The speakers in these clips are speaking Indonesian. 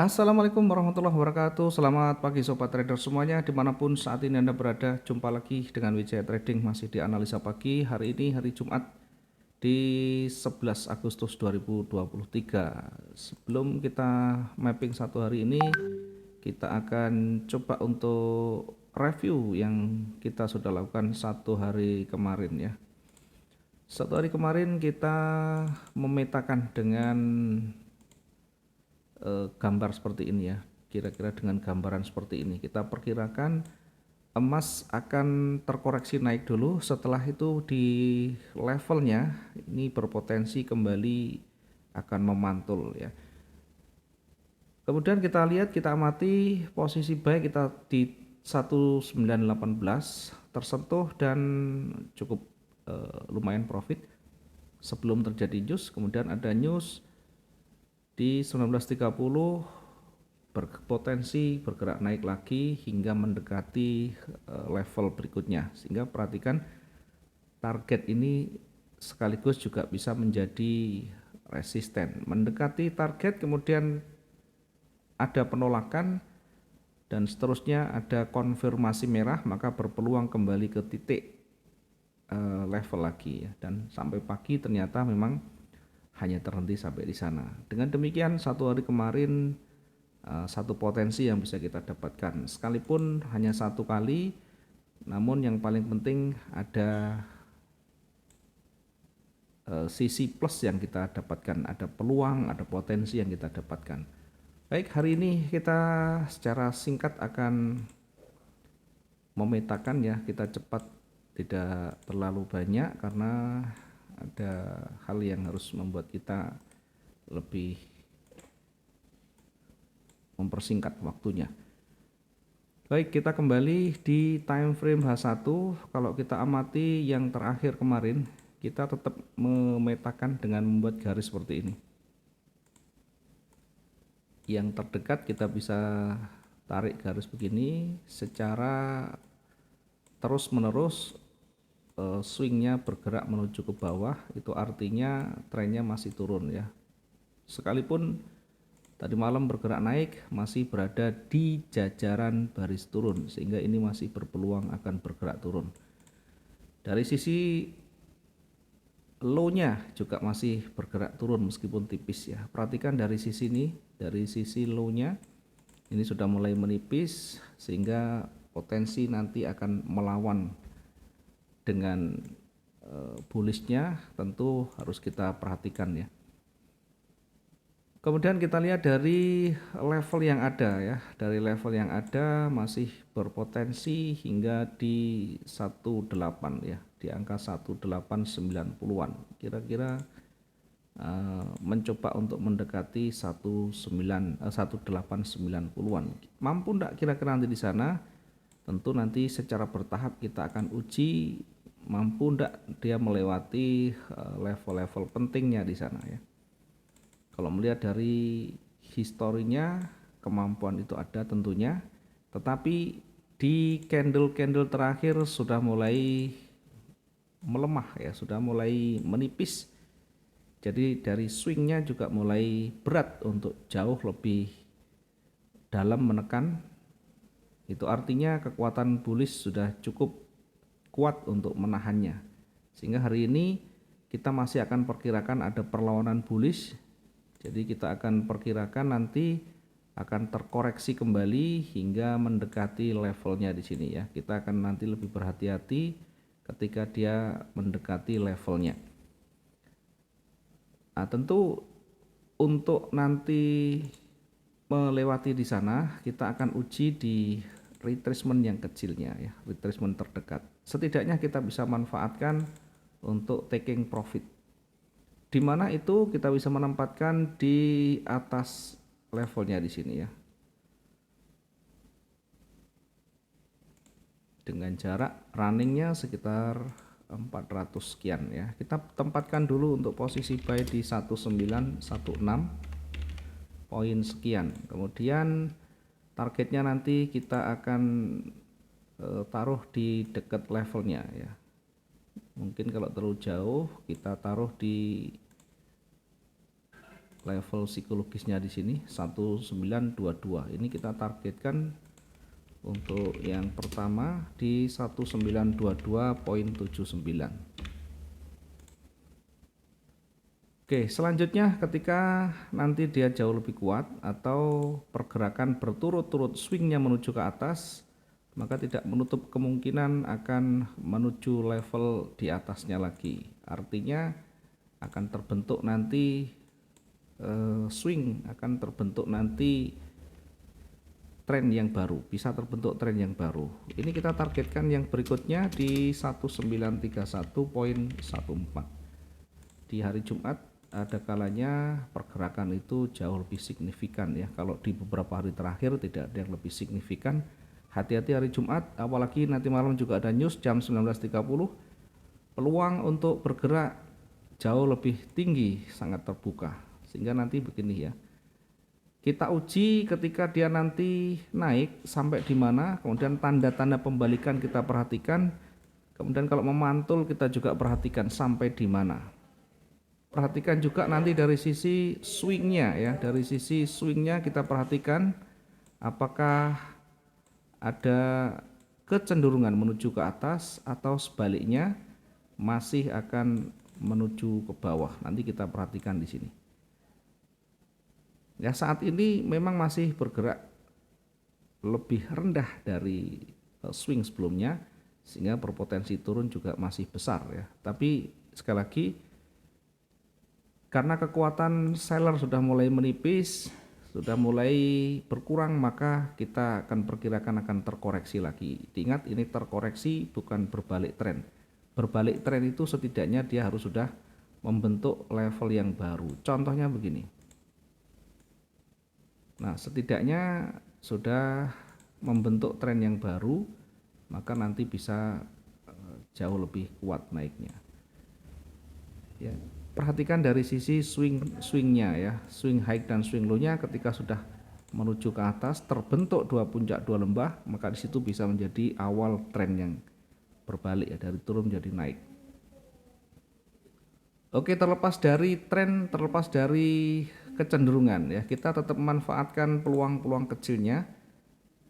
Assalamualaikum warahmatullahi wabarakatuh. Selamat pagi sobat trader semuanya dimanapun saat ini Anda berada. Jumpa lagi dengan Wijaya Trading masih di analisa pagi. Hari ini hari Jumat di 11 Agustus 2023. Sebelum kita mapping satu hari ini, kita akan coba untuk review yang kita sudah lakukan satu hari kemarin ya. Satu hari kemarin kita memetakan dengan gambar seperti ini ya. Kira-kira dengan gambaran seperti ini kita perkirakan emas akan terkoreksi naik dulu, setelah itu di levelnya ini berpotensi kembali akan memantul ya. Kemudian kita lihat, kita amati posisi buy kita di 1918 tersentuh dan cukup lumayan profit sebelum terjadi news. Kemudian ada news di 1930 berpotensi bergerak naik lagi hingga mendekati level berikutnya, sehingga perhatikan target ini sekaligus juga bisa menjadi resisten. Mendekati target kemudian ada penolakan dan seterusnya ada konfirmasi merah, maka berpeluang kembali ke titik level lagi ya. Dan sampai pagi ternyata memang hanya terhenti sampai di sana. Dengan demikian satu hari kemarin satu potensi yang bisa kita dapatkan, sekalipun hanya satu kali, namun yang paling penting ada sisi plus yang kita dapatkan, ada peluang, ada potensi yang kita dapatkan. Baik, hari ini kita secara singkat akan memetakan ya, kita cepat, tidak terlalu banyak karena ada hal yang harus membuat kita lebih mempersingkat waktunya. Baik, kita kembali di time frame H1. Kalau kita amati yang terakhir kemarin, kita tetap memetakan dengan membuat garis seperti ini. Yang terdekat kita bisa tarik garis begini secara terus menerus, swingnya bergerak menuju ke bawah, itu artinya trennya masih turun ya. Sekalipun tadi malam bergerak naik, masih berada di jajaran baris turun, sehingga ini masih berpeluang akan bergerak turun. Dari sisi low-nya juga masih bergerak turun meskipun tipis ya. Perhatikan dari sisi ini, dari sisi low-nya ini sudah mulai menipis, sehingga potensi nanti akan melawan dengan bullish-nya, tentu harus kita perhatikan ya. Kemudian kita lihat dari level yang ada ya, dari level yang ada masih berpotensi hingga di 18 ya, di angka 1890-an. Kira-kira mencoba untuk mendekati 1890-an. Mampu enggak kira-kira nanti di sana? Tentu nanti secara bertahap kita akan uji mampu enggak dia melewati level-level pentingnya di sana ya. Kalau melihat dari historinya, kemampuan itu ada tentunya, tetapi di candle-candle terakhir sudah mulai melemah ya, sudah mulai menipis. Jadi dari swingnya juga mulai berat untuk jauh lebih dalam menekan. Itu artinya kekuatan bullish sudah cukup kuat untuk menahannya. Sehingga hari ini kita masih akan perkirakan ada perlawanan bullish. Jadi kita akan perkirakan nanti akan terkoreksi kembali hingga mendekati levelnya di sini ya. Kita akan nanti lebih berhati-hati ketika dia mendekati levelnya. Nah, tentu untuk nanti melewati di sana kita akan uji di retracement yang kecilnya ya, retracement terdekat. Setidaknya kita bisa manfaatkan untuk taking profit. Di mana itu kita bisa menempatkan di atas levelnya di sini ya. Dengan jarak runningnya sekitar 400 sekian ya. Kita tempatkan dulu untuk posisi buy di 1916 poin sekian. Kemudian targetnya nanti kita akan taruh di dekat levelnya ya. Mungkin kalau terlalu jauh kita taruh di level psikologisnya di sini 1922. Ini kita targetkan untuk yang pertama di 1922.79. Oke, selanjutnya ketika nanti dia jauh lebih kuat atau pergerakan berturut-turut swingnya menuju ke atas, maka tidak menutup kemungkinan akan menuju level di atasnya lagi. Artinya akan terbentuk nanti swing, akan terbentuk nanti tren yang baru, bisa terbentuk tren yang baru. Ini kita targetkan yang berikutnya di 1931.14. Di hari Jumat ada kalanya pergerakan itu jauh lebih signifikan ya. Kalau di beberapa hari terakhir tidak ada yang lebih signifikan. Hati-hati hari Jumat, apalagi nanti malam juga ada news jam 19.30. Peluang untuk bergerak jauh lebih tinggi, sangat terbuka. Sehingga nanti begini ya, kita uji ketika dia nanti naik sampai di mana, kemudian tanda-tanda pembalikan kita perhatikan, kemudian kalau memantul kita juga perhatikan sampai di mana. Perhatikan juga nanti dari sisi swingnya ya, dari sisi swingnya kita perhatikan apakah ada kecenderungan menuju ke atas atau sebaliknya masih akan menuju ke bawah. Nanti kita perhatikan di sini. Ya, saat ini memang masih bergerak lebih rendah dari swing sebelumnya sehingga berpotensi turun juga masih besar ya. Tapi sekali lagi, karena kekuatan seller sudah mulai menipis, sudah mulai berkurang, maka kita akan perkirakan akan terkoreksi lagi. Diingat, ini terkoreksi bukan berbalik tren. Berbalik tren itu setidaknya dia harus sudah membentuk level yang baru. Contohnya begini. Nah, setidaknya sudah membentuk tren yang baru, maka nanti bisa jauh lebih kuat naiknya. Ya. Perhatikan dari sisi swingnya ya, swing high dan swing low-nya ketika sudah menuju ke atas terbentuk dua puncak dua lembah, maka di situ bisa menjadi awal tren yang berbalik ya, dari turun menjadi naik. Oke, terlepas dari tren, terlepas dari kecenderungan ya, kita tetap memanfaatkan peluang-peluang kecilnya,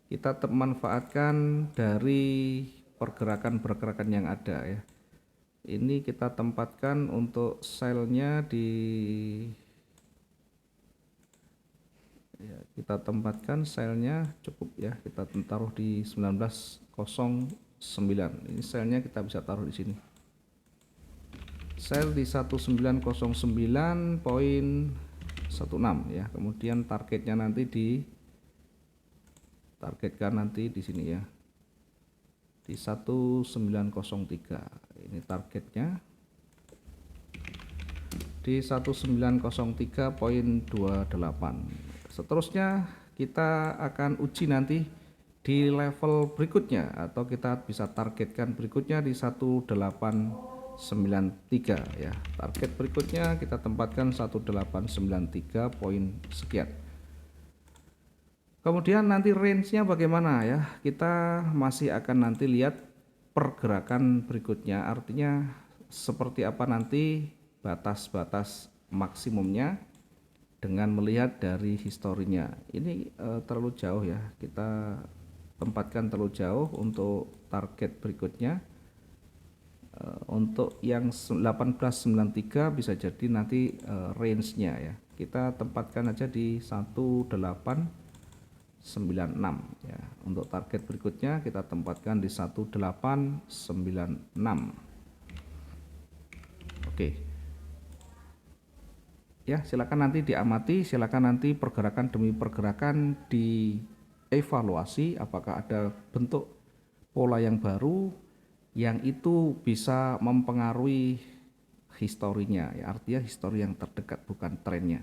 kita tetap memanfaatkan dari pergerakan-pergerakan yang ada ya. Ini kita tempatkan untuk selnya di ya, kita tempatkan selnya cukup ya, kita taruh di 1909. Ini selnya kita bisa taruh di sini. Sel di 1909.16 ya. Kemudian targetnya nanti targetkan nanti di sini ya. Di 1903. Ini targetnya di 1903.28. Seterusnya kita akan uji nanti di level berikutnya, atau kita bisa targetkan berikutnya di 1893 ya. Target berikutnya kita tempatkan 1893 poin sekian. Kemudian nanti range-nya bagaimana ya, kita masih akan nanti lihat pergerakan berikutnya, artinya seperti apa nanti batas-batas maksimumnya dengan melihat dari historinya. Ini terlalu jauh ya, kita tempatkan terlalu jauh untuk target berikutnya. Untuk yang 1893 bisa jadi nanti range-nya ya, kita tempatkan aja di 1896 ya. Untuk target berikutnya kita tempatkan di 1896. Oke. Ya, silakan nanti diamati, silakan nanti pergerakan demi pergerakan dievaluasi apakah ada bentuk pola yang baru yang itu bisa mempengaruhi historinya ya, artinya histori yang terdekat bukan trennya.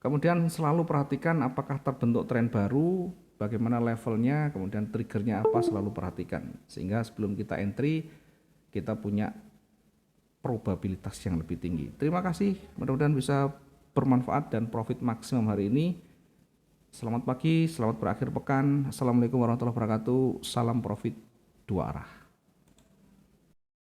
Kemudian selalu perhatikan apakah terbentuk tren baru, bagaimana levelnya, kemudian triggernya apa, selalu perhatikan. Sehingga sebelum kita entry, kita punya probabilitas yang lebih tinggi. Terima kasih, mudah-mudahan bisa bermanfaat dan profit maksimum hari ini. Selamat pagi, selamat berakhir pekan. Assalamualaikum warahmatullahi wabarakatuh. Salam profit dua arah.